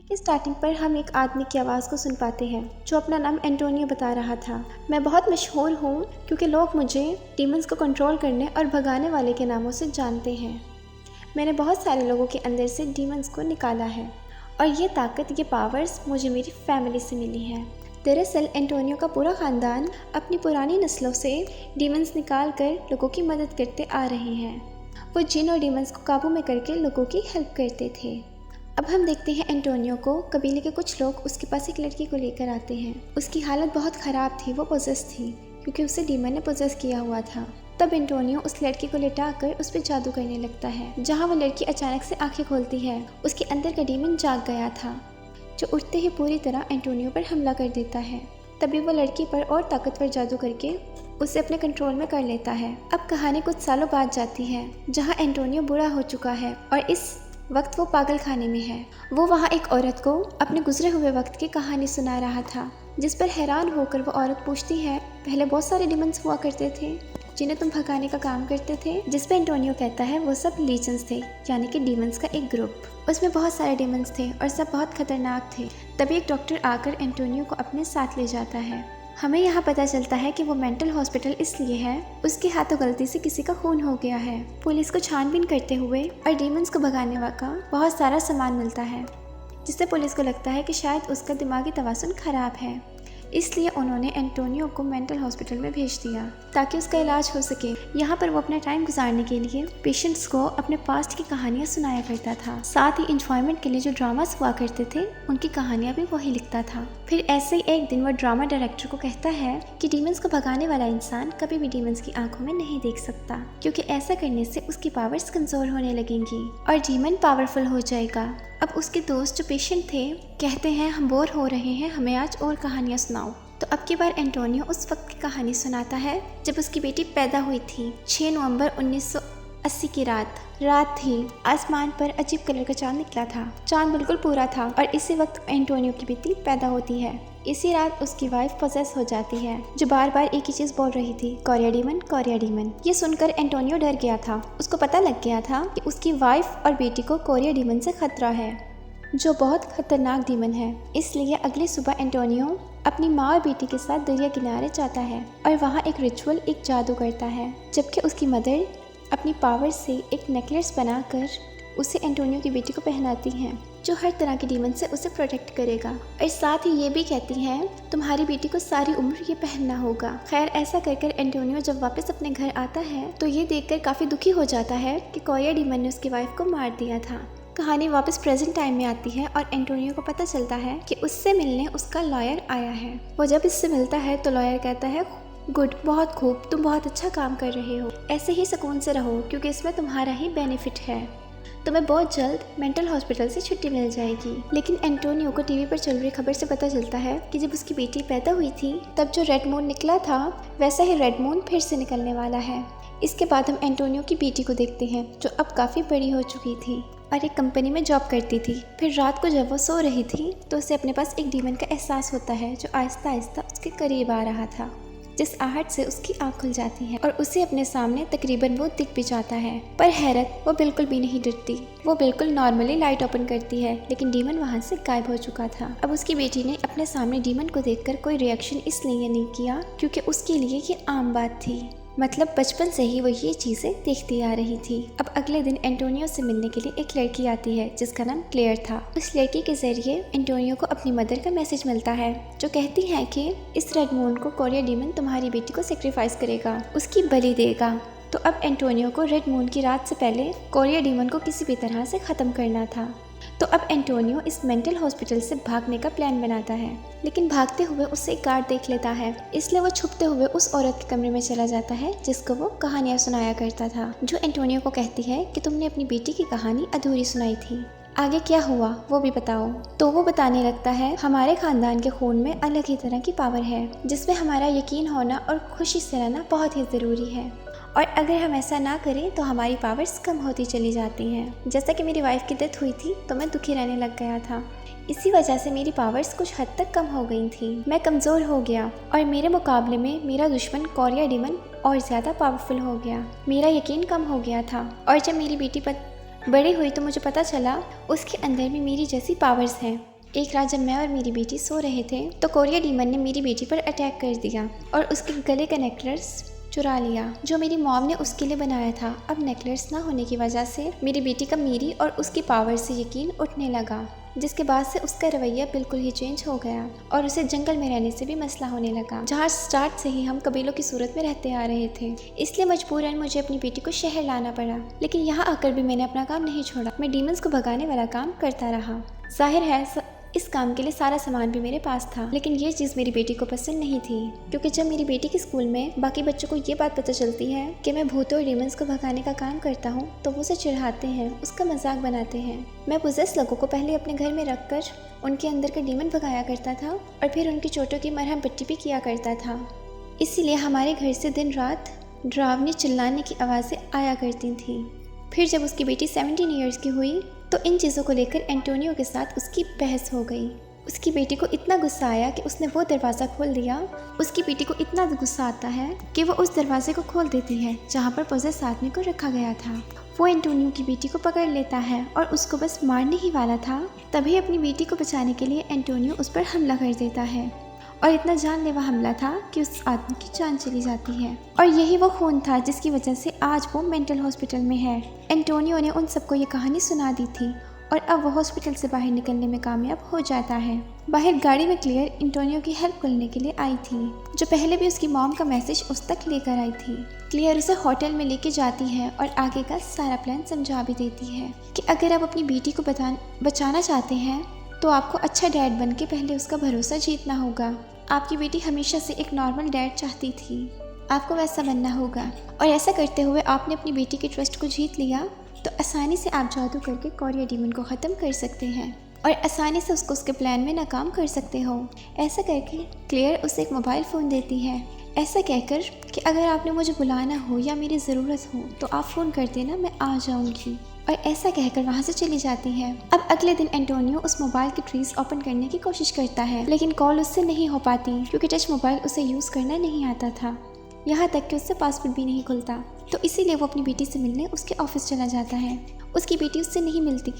Starting पर हम एक आदमी की आवाज़ को सुन पाते हैं जो अपना नाम एंटोनियो बता रहा था। मैं बहुत मशहूर हूँ क्योंकि लोग मुझे डीमंस को कंट्रोल करने और भगाने वाले के नामों से जानते हैं। मैंने बहुत सारे लोगों के अंदर से डीमंस को निकाला है और ये ताकत, ये पावर्स मुझे मेरी फैमिली से मिली है। दरअसल एंटोनियो का पूरा ख़ानदान अपनी पुरानी नस्लों से डीमंस निकाल कर लोगों की मदद करते आ रहे हैं। वो जिन और डीमंस को काबू में करके लोगों की हेल्प करते थे। अब हम देखते हैं एंटोनियो को कबीले के कुछ लोग उसके पास एक लड़की को लेकर आते हैं। उसकी हालत बहुत ख़राब थी, वो पोजेस थी क्योंकि उसे डीमन ने पोजेस किया हुआ था। तब एंटोनियो उस लड़की को लेटाकर उस पर जादू करने लगता है। जहाँ वो लड़की अचानक से आंखें खोलती है, उसके अंदर का डीमन जाग गया था जो उठते ही पूरी तरह एंटोनियो पर हमला कर देता है। तभी वो लड़की पर और ताकतवर जादू करके उसे अपने कंट्रोल में कर लेता है। अब कहानी कुछ सालों बाद जाती है जहाँ एंटोनियो बूढ़ा हो चुका है और इस वक्त वो पागल खाने में है। वो वहाँ एक औरत को अपने गुजरे हुए वक्त की कहानी सुना रहा था, जिस पर हैरान होकर वो औरत पूछती है, पहले बहुत सारे डिमंस हुआ करते थे जिन्हें तुम भगाने का काम करते थे? जिस पे एंटोनियो कहता है वो सब लीजेंड्स थे, यानी कि डीमंस का एक ग्रुप। उसमें बहुत सारे डीमंस थे और सब बहुत खतरनाक थे। तभी एक डॉक्टर आकर एंटोनियो को अपने साथ ले जाता है। हमें यहाँ पता चलता है कि वो मेंटल हॉस्पिटल इसलिए है, उसके हाथों गलती से किसी का खून हो गया है। पुलिस को छानबीन करते हुए और डीमंस को भगाने का बहुत सारा सामान मिलता है, जिससे पुलिस को लगता है कि शायद उसका दिमागी तवाज़ुन खराब है। इसलिए उन्होंने एंटोनियो को मेंटल हॉस्पिटल में भेज दिया ताकि उसका इलाज हो सके। यहाँ पर वो अपना टाइम गुजारने के लिए पेशेंट्स को अपने पास्ट की कहानियाँ सुनाया करता था। साथ ही एंजॉयमेंट के लिए जो ड्रामास हुआ करते थे उनकी कहानियाँ भी वही लिखता था। फिर ऐसे ही एक दिन वो ड्रामा डायरेक्टर को कहता है कि डीमंस को भगाने वाला इंसान कभी भी डीमंस की आंखों में नहीं देख सकता, क्योंकि ऐसा करने से उसकी पावर्स कमजोर होने लगेंगी और डीमन पावरफुल हो जाएगा। अब उसके दोस्त जो पेशेंट थे कहते हैं, हम बोर हो रहे हैं, हमें आज और कहानियाँ सुनाओ। तो अब की बार एंटोनियो उस वक्त की कहानी सुनाता है जब उसकी बेटी पैदा हुई थी। 6 नवंबर 1980 की रात थी। आसमान पर अजीब कलर का चांद निकला था। चांद बिल्कुल पूरा था और इसी वक्त एंटोनियो की बेटी पैदा होती है। इसी रात उसकी वाइफ पोजेस हो जाती है, जो बार बार एक ही चीज बोल रही थी, कोरिया डीमन, कोरिया डीमन। ये सुनकर एंटोनियो डर गया था। उसको पता लग गया था कि उसकी वाइफ और बेटी को कोरिया डीमन से खतरा है, जो बहुत खतरनाक डीमन है। इसलिए अगली सुबह एंटोनियो अपनी माँ और बेटी के साथ दरिया किनारे जाता है और वहाँ एक रिचुअल, एक जादू करता है, जबकि उसकी मदर अपनी पावर से एक नेकलेस बनाकर उसे एंटोनियो की बेटी को पहनाती हैं, जो हर तरह के डीमन से उसे प्रोटेक्ट करेगा। और साथ ही ये भी कहती हैं, तुम्हारी बेटी को सारी उम्र ये पहनना होगा। खैर, ऐसा कर एंटोनियो जब वापस अपने घर आता है तो ये देखकर काफ़ी दुखी हो जाता है कि कोरिया डीमन ने उसकी वाइफ को मार दिया था। कहानी वापस प्रेजेंट टाइम में आती है और एंटोनियो को पता चलता है कि उससे मिलने उसका लॉयर आया है। वो जब इससे मिलता है तो लॉयर कहता है, गुड, बहुत खूब, तुम बहुत अच्छा काम कर रहे हो, ऐसे ही सुकून से रहो क्योंकि इसमें तुम्हारा ही बेनिफिट है। तुम्हें बहुत जल्द मेंटल हॉस्पिटल से छुट्टी मिल जाएगी। लेकिन एंटोनियो को टीवी पर चल रही खबर से पता चलता है कि जब उसकी बेटी पैदा हुई थी तब जो रेड मून निकला था वैसा ही रेड मून फिर से निकलने वाला है। इसके बाद हम एंटोनियो की बेटी को देखते हैं, जो अब काफ़ी बड़ी हो चुकी थी और एक कंपनी में जॉब करती थी। फिर रात को जब वो सो रही थी तो उसे अपने पास एक डीमन का एहसास होता है, जो आहिस्ता आहिस्ता उसके करीब आ रहा था, जिस आहट से उसकी आँख खुल जाती है और उसे अपने सामने तकरीबन वो दिख भी जाता है। पर हैरत, वो बिल्कुल भी नहीं डरती। वो बिल्कुल नॉर्मली लाइट ओपन करती है, लेकिन डीमन वहाँ से गायब हो चुका था। अब उसकी बेटी ने अपने सामने डीमन को देखकर कोई रिएक्शन इसलिए नहीं किया क्योंकि उसके लिए ये आम बात थी। मतलब बचपन से ही वो ये चीज़ें देखती आ रही थी। अब अगले दिन एंटोनियो से मिलने के लिए एक लड़की आती है जिसका नाम क्लेयर था। उस लड़की के जरिए एंटोनियो को अपनी मदर का मैसेज मिलता है, जो कहती है कि इस रेड मून को कोरिया डीमन तुम्हारी बेटी को सेक्रीफाइस करेगा, उसकी बलि देगा। तो अब एंटोनियो को रेड मून की रात से पहले कोरिया डीमन को किसी भी तरह से ख़त्म करना था। तो अब एंटोनियो इस मेंटल हॉस्पिटल से भागने का प्लान बनाता है, लेकिन भागते हुए उससे एक गार्ड देख लेता है। इसलिए वो छुपते हुए उस औरत के कमरे में चला जाता है जिसको वो कहानियाँ सुनाया करता था, जो एंटोनियो को कहती है कि तुमने अपनी बेटी की कहानी अधूरी सुनाई थी, आगे क्या हुआ वो भी बताओ। तो वो बताने लगता है, हमारे खानदान के खून में अलग ही तरह की पावर है जिसमें हमारा यकीन होना और खुशी से रहना बहुत ही ज़रूरी है, और अगर हम ऐसा ना करें तो हमारी पावर्स कम होती चली जाती हैं। जैसा कि मेरी वाइफ की डेथ हुई थी तो मैं दुखी रहने लग गया था। इसी वजह से मेरी पावर्स कुछ हद तक कम हो गई थी। मैं कमज़ोर हो गया और मेरे मुकाबले में मेरा दुश्मन कोरिया डीमन और ज़्यादा पावरफुल हो गया। मेरा यकीन कम हो गया था और जब मेरी बेटी बड़ी हुई तो मुझे पता चला उसके अंदर भी मेरी जैसी पावर्स हैं। एक रात जब मैं और मेरी बेटी सो रहे थे तो कोरिया डीमन ने मेरी बेटी पर अटैक कर दिया और उसके गले का नेकलेस चुरा लिया जो मेरी मॉम ने उसके लिए बनाया था। अब नेकलेस ना होने की वजह से मेरी बेटी का मेरी और उसकी पावर से यकीन उठने लगा, जिसके बाद से उसका रवैया बिल्कुल ही चेंज हो गया और उसे जंगल में रहने से भी मसला होने लगा, जहाँ स्टार्ट से ही हम कबीलों की सूरत में रहते आ रहे थे। इसलिए मजबूरन मुझे अपनी बेटी को शहर लाना पड़ा, लेकिन यहाँ आकर भी मैंने अपना काम नहीं छोड़ा। मैं डीमंस को भगाने वाला काम करता रहा। जाहिर है इस काम के लिए सारा सामान भी मेरे पास था, लेकिन ये चीज़ मेरी बेटी को पसंद नहीं थी, क्योंकि जब मेरी बेटी के स्कूल में बाकी बच्चों को ये बात पता चलती है कि मैं भूतों और डीमंस को भगाने का काम करता हूँ तो वो उसे चिढ़ाते हैं, उसका मजाक बनाते हैं। मैं पोजेस लोगों को पहले अपने घर में रखकर उनके अंदर का डीमन भगाया करता था और फिर उनकी चोटों की मरहम पट्टी भी किया करता था। इसीलिए हमारे घर से दिन रात डरावनी चिल्लाने की आवाज़ें आया करती थी। फिर जब उसकी बेटी 17 ईयर्स की हुई तो इन चीज़ों को लेकर एंटोनियो के साथ उसकी बहस हो गई। उसकी बेटी को इतना गुस्सा आया कि उसने वो दरवाज़ा खोल दिया। उसकी बेटी को इतना गुस्सा आता है कि वो उस दरवाजे को खोल देती है जहाँ पर पोजेस आदमी को रखा गया था। वो एंटोनियो की बेटी को पकड़ लेता है और उसको बस मारने ही वाला था, तभी अपनी बेटी को बचाने के लिए एंटोनियो उस पर हमला कर देता है और इतना जानलेवा हमला था कि उस आदमी की जान चली जाती है। और यही वो खून था जिसकी वजह से आज वो मेंटल हॉस्पिटल में है। एंटोनियो ने उन सबको ये कहानी सुना दी थी और अब वो हॉस्पिटल से बाहर निकलने में कामयाब हो जाता है। बाहर गाड़ी में क्लियर एंटोनियो की हेल्प करने के लिए आई थी, जो पहले भी उसकी मॉम का मैसेज उस तक लेकर आई थी। क्लियर उसे होटल में लेके जाती है और आगे का सारा प्लान समझा भी देती है कि अगर आप अपनी बेटी को बचाना चाहते हैं तो आपको अच्छा डैड बन के पहले उसका भरोसा जीतना होगा। आपकी बेटी हमेशा से एक नॉर्मल डैड चाहती थी, आपको वैसा बनना होगा और ऐसा करते हुए आपने अपनी बेटी के ट्रस्ट को जीत लिया तो आसानी से आप जादू करके कोरिया डीमन को ख़त्म कर सकते हैं और आसानी से उसको उसके प्लान में नाकाम कर सकते हो। ऐसा करके क्लियर उसे एक मोबाइल फ़ोन देती है, ऐसा कहकर कि अगर आपने मुझे बुलाना हो या मेरी ज़रूरत हो तो आप फ़ोन कर देना, मैं आ जाऊँगी। और ऐसा कहकर वहाँ से चली जाती है। अब अगले दिन एंटोनियो उस मोबाइल की ट्रीज ओपन करने की कोशिश करता है, लेकिन कॉल उससे नहीं हो पाती क्योंकि टच मोबाइल उसे यूज़ करना नहीं आता था, यहाँ तक कि उससे पासवर्ड भी नहीं खुलता। तो इसीलिए वो अपनी बेटी से मिलने उसके ऑफिस चला जाता है। उसकी बेटी उससे नहीं मिलती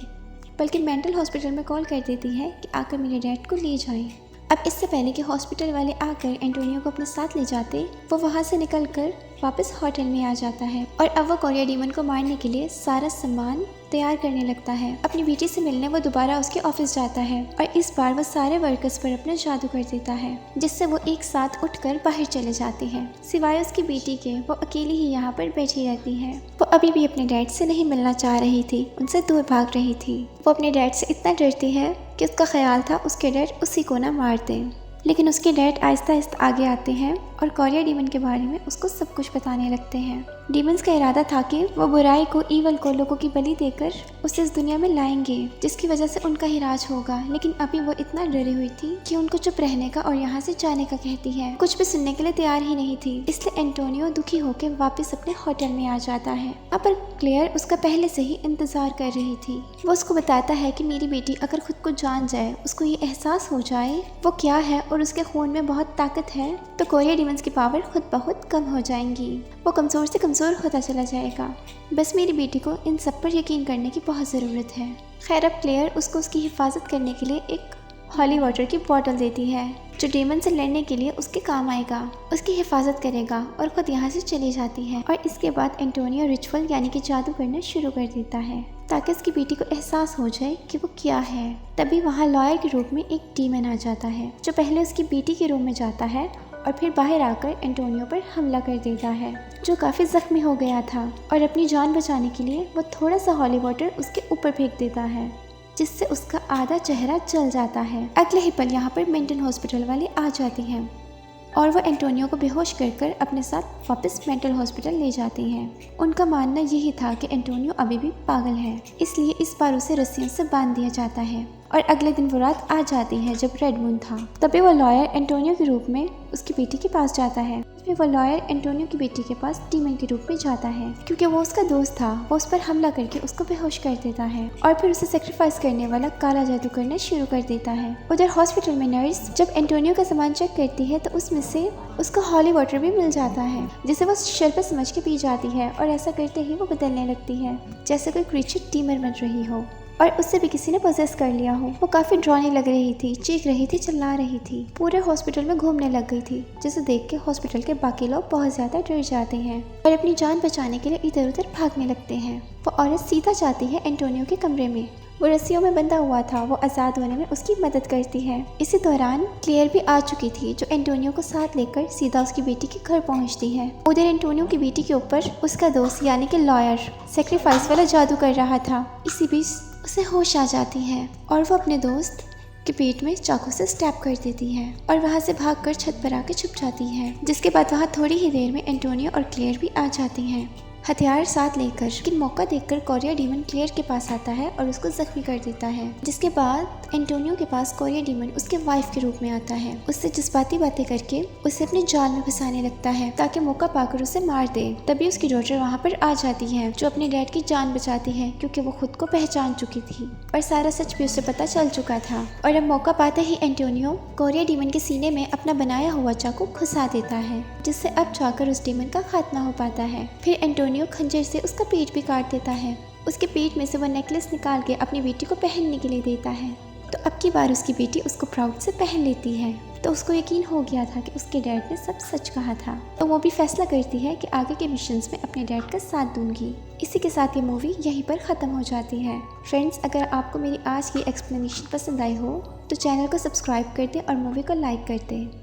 बल्कि मेंटल हॉस्पिटल में कॉल कर देती है कि आकर मेरे डैड को ले जाएं। अब इससे पहले कि हॉस्पिटल वाले आकर एंटोनियो को अपने साथ ले जाते, वो वहाँ से निकलकर वापस होटल में आ जाता है और अब वो कोरिया डीमन को मारने के लिए सारा सामान तैयार करने लगता है। अपनी बेटी से मिलने वो दोबारा उसके ऑफिस जाता है और इस बार वो सारे वर्कर्स पर अपना जादू कर देता है, जिससे वो एक साथ उठकर बाहर चले जाते हैं। सिवाय उसकी बेटी के वो अकेली ही यहाँ पर बैठी रहती है। वो अभी भी अपने डैड से नहीं मिलना चाह रही थी, उनसे दूर भाग रही थी। वो अपने डैड से इतना डरती है कि उसका ख्याल था उसके डैड उसी को ना मार दें, लेकिन उसके डैड आहिस्ता आहिस्ता आगे आते हैं और कोरिया डीमन के बारे में उसको सब कुछ बताने लगते हैं। डीमंस का इरादा था कि वो बुराई को, ईवल को लोगों की बलि देकर उसे इस दुनिया में लाएंगे, जिसकी वजह से उनका ही राज होगा। लेकिन अभी वो इतना डरी हुई थी कि उनको चुप रहने का और यहाँ से जाने का कहती है, कुछ भी सुनने के लिए तैयार ही नहीं थी। इसलिए एंटोनियो दुखी होकर वापस अपने होटल में आ जाता है। अब पर क्लेयर उसका पहले से ही इंतजार कर रही थी। वो उसको बताता है कि मेरी बेटी अगर खुद को जान जाए, उसको ये एहसास हो जाए वो क्या है और उसके खून में बहुत ताकत है, तो कोरिया डीमंस की पावर खुद बहुत कम हो जाएंगी। वो कमज़ोर से कमज़ोर होता चला जाएगा। बस मेरी बेटी को इन सब पर यकीन करने की बहुत ज़रूरत है। खैर अब क्लेयर उसको उसकी हिफाजत करने के लिए एक हॉली वाटर की बोतल देती है, जो डीमन से लड़ने के लिए उसके काम आएगा, उसकी हिफाजत करेगा और खुद यहाँ से चली जाती है। और इसके बाद एंटोनियो रिचुअल यानी कि जादू करना शुरू कर देता है ताकि उसकी बेटी को एहसास हो जाए कि वो क्या है। तभी वहाँ लॉयर के रूप में एक डीमन आ जाता है, जो पहले उसकी बेटी के रूम में जाता है और फिर बाहर आकर एंटोनियो पर हमला कर देता है, जो काफ़ी जख्मी हो गया था। और अपनी जान बचाने के लिए वो थोड़ा सा हॉली वाटर उसके ऊपर फेंक देता है, जिससे उसका आधा चेहरा जल जाता है। अगले ही पल यहाँ पर मेंटल हॉस्पिटल वाले आ जाती हैं और वो एंटोनियो को बेहोश कर अपने साथ वापस मेंटल हॉस्पिटल ले जाती हैं। उनका मानना यही था कि एंटोनियो अभी भी पागल है, इसलिए इस बार उसे रस्सियों से बांध दिया जाता है। और अगले दिन वो रात आ जाती है जब रेड मून था। तभी वो लॉयर एंटोनियो के रूप में उसकी बेटी के पास जाता है। फिर वो लॉयर एंटोनियो की बेटी के पास डीमन के रूप में जाता है, क्योंकि वो उसका दोस्त था। वो उस पर हमला करके उसको बेहोश कर देता है और फिर उसे सेक्रीफाइस करने वाला काला जादू करना शुरू कर देता है। उधर हॉस्पिटल में नर्स जब एंटोनियो का सामान चेक करती है तो उसमें से उसको हॉली वाटर भी मिल जाता है, जिसे वो शरबत समझ के पी जाती है और ऐसा करते ही वो बदलने लगती है, जैसे कोई क्रीचर डीमन बन रही हो। और उससे भी किसी ने पोजेस कर लिया हो। वो काफी डरावनी लग रही थी, चीख रही थी, चिल्ला रही थी, पूरे हॉस्पिटल में घूमने लग गई थी, जिसे देख के हॉस्पिटल के बाकी लोग बहुत ज्यादा डर जाते हैं और अपनी जान बचाने के लिए इधर उधर भागने लगते हैं। वो औरत सीधा जाती है एंटोनियो के कमरे में। वो रस्सियों में बंधा हुआ था, वो आज़ाद होने में उसकी मदद करती है। इसी दौरान क्लेयर भी आ चुकी थी, जो एंटोनियो को साथ लेकर सीधा उसकी बेटी के घर पहुंचती है। उधर एंटोनियो की बेटी के ऊपर उसका दोस्त यानी कि लॉयर सेक्रीफाइस वाला जादू कर रहा था। इसी बीच उसे होश आ जाती है और वो अपने दोस्त के पेट में चाकू से स्टैब कर देती है और वहाँ से भागकर छत पर आके छुप जाती है। जिसके बाद वहाँ थोड़ी ही देर में एंटोनियो और क्लेयर भी आ जाती हैं हथियार साथ लेकर। लेकिन मौका देखकर कोरिया डीमन क्लेयर के पास आता है और उसको जख्मी कर देता है। जिसके बाद एंटोनियो के पास कोरिया डीमन उसके वाइफ के रूप में आता है। उससे जज्बाती बातें करके उसे अपने जाल में फंसाने लगता है ताकि मौका पाकर उसे मार दे। तभी उसकी डॉटर वहाँ पर आ जाती है, जो अपने डैड की जान बचाती है क्योंकि वो खुद को पहचान चुकी थी और सारा सच भी उसे पता चल चुका था। और अब मौका पाते ही एंटोनियो कोरिया डीमन के सीने में अपना बनाया हुआ चाकू घुसा देता है, जिससे अब जाकर उस डीमन का खात्मा हो पाता है। फिर एंटोनियो खंजर से उसका पेट भी काट देता है। उसके पेट में से वो नेकलेस निकाल के अपनी बेटी को पहनने के लिए देता है। तो अब की बार उसकी बेटी उसको प्राउड से पहन लेती है। तो उसको यकीन हो गया था कि उसके डैड ने सब सच कहा था। तो वो भी फैसला करती है कि आगे के मिशंस में अपने डैड का साथ दूंगी। इसी के साथ ये मूवी यहीं पर ख़त्म हो जाती है। फ्रेंड्स, अगर आपको मेरी आज की एक्सप्लेनेशन पसंद आई हो तो चैनल को सब्सक्राइब कर दें और मूवी को लाइक कर दें।